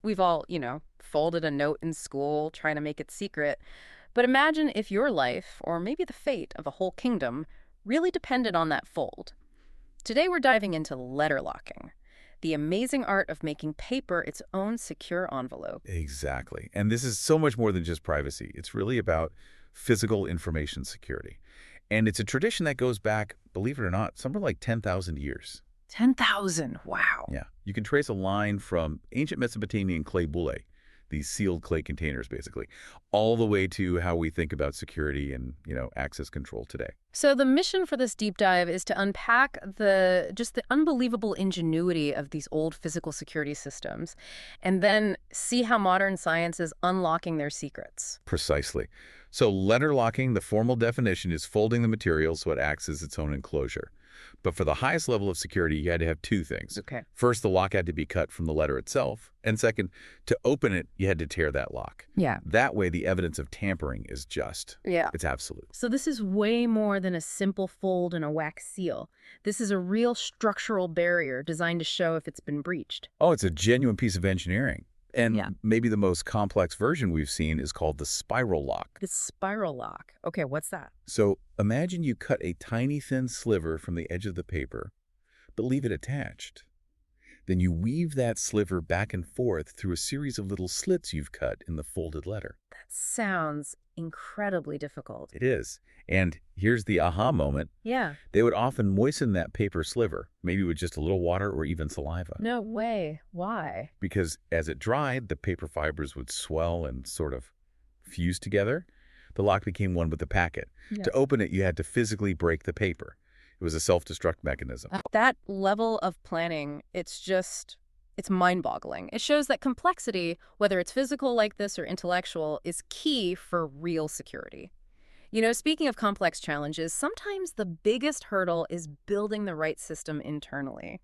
We've all, folded a note in school trying to make it secret. But imagine if your life, or maybe the fate of a whole kingdom, really depended on that fold. Today we're diving into letterlocking, the amazing art of making paper its own secure envelope. Exactly. And this is so much more than just privacy. It's really about physical information security. And it's a tradition that goes back, believe it or not, somewhere like 10,000 years. 10,000, wow. Yeah. You can trace a line from ancient Mesopotamian clay bullae, these sealed clay containers, basically, all the way to how we think about security and, access control today. So the mission for this deep dive is to unpack the unbelievable ingenuity of these old physical security systems, and then see how modern science is unlocking their secrets. Precisely. So letter locking, the formal definition, is folding the material so it acts as its own enclosure. But for the highest level of security, you had to have two things. Okay. First, the lock had to be cut from the letter itself. And second, to open it, you had to tear that lock. Yeah. That way, the evidence of tampering is just. Yeah. It's absolute. So this is way more than a simple fold and a wax seal. This is a real structural barrier designed to show if it's been breached. Oh, it's a genuine piece of engineering. And Yeah. maybe the most complex version we've seen is called the spiral lock. The spiral lock. Okay, what's that? So imagine you cut a tiny thin sliver from the edge of the paper, but leave it attached. Then you weave that sliver back and forth through a series of little slits you've cut in the folded letter. That sounds incredibly difficult. It is. And here's the aha moment. Yeah. They would often moisten that paper sliver, maybe with just a little water or even saliva. No way. Why? Because as it dried, the paper fibers would swell and sort of fuse together. The lock became one with the packet. Yeah. To open it, you had to physically break the paper. It was a self-destruct mechanism. That level of planning, it's mind-boggling. It shows that complexity, whether it's physical like this or intellectual, is key for real security. Speaking of complex challenges, sometimes the biggest hurdle is building the right system internally.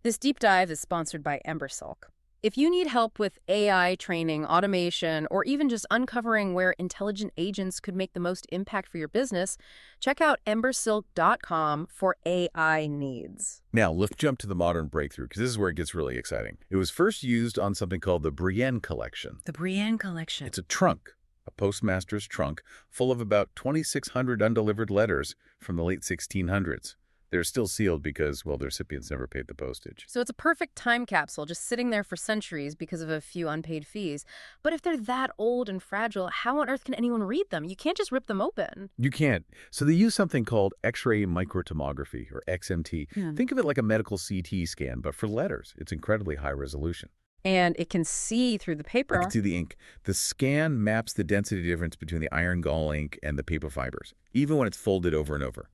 This deep dive is sponsored by Silk. If you need help with AI training, automation, or even just uncovering where intelligent agents could make the most impact for your business, check out embersilk.com for AI needs. Now, let's jump to the modern breakthrough, because this is where it gets really exciting. It was first used on something called the Brienne Collection. The Brienne Collection. It's a trunk, a postmaster's trunk, full of about 2,600 undelivered letters from the late 1600s. They're still sealed because, well, the recipients never paid the postage. So it's a perfect time capsule just sitting there for centuries because of a few unpaid fees. But if they're that old and fragile, how on earth can anyone read them? You can't just rip them open. You can't. So they use something called X-ray microtomography, or XMT. Yeah. Think of it like a medical CT scan, but for letters. It's incredibly high resolution. And it can see through the paper. I can see the ink. The scan maps the density difference between the iron gall ink and the paper fibers, even when it's folded over and over.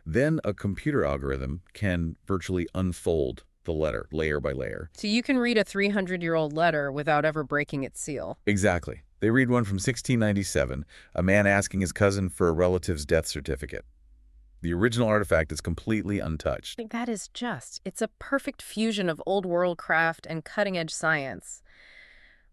Then a computer algorithm can virtually unfold the letter layer by layer. So you can read a 300-year-old letter without ever breaking its seal. Exactly. They read one from 1697, a man asking his cousin for a relative's death certificate. The original artifact is completely untouched. It's a perfect fusion of old world craft and cutting-edge science.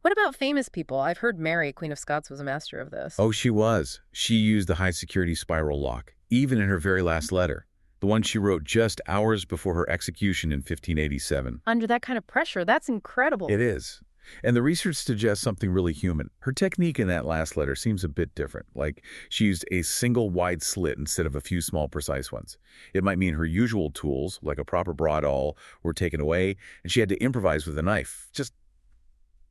What about famous people? I've heard Mary, Queen of Scots, was a master of this. Oh, she was. She used the high-security spiral lock, even in her very last letter, the one she wrote just hours before her execution in 1587. Under that kind of pressure, that's incredible. It is. And the research suggests something really human. Her technique in that last letter seems a bit different, like she used a single wide slit instead of a few small precise ones. It might mean her usual tools, like a proper broad awl, were taken away, and she had to improvise with a knife. Just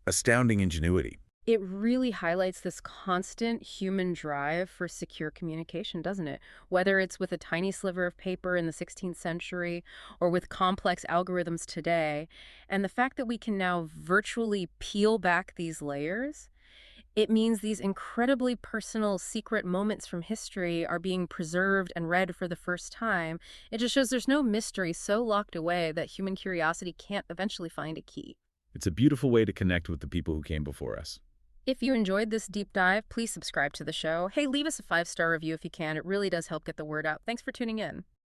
astounding ingenuity. It really highlights this constant human drive for secure communication, doesn't it? Whether it's with a tiny sliver of paper in the 16th century or with complex algorithms today. And the fact that we can now virtually peel back these layers, it means these incredibly personal, secret moments from history are being preserved and read for the first time. It just shows there's no mystery so locked away that human curiosity can't eventually find a key. It's a beautiful way to connect with the people who came before us. If you enjoyed this deep dive, please subscribe to the show. Hey, leave us a 5-star review if you can. It really does help get the word out. Thanks for tuning in.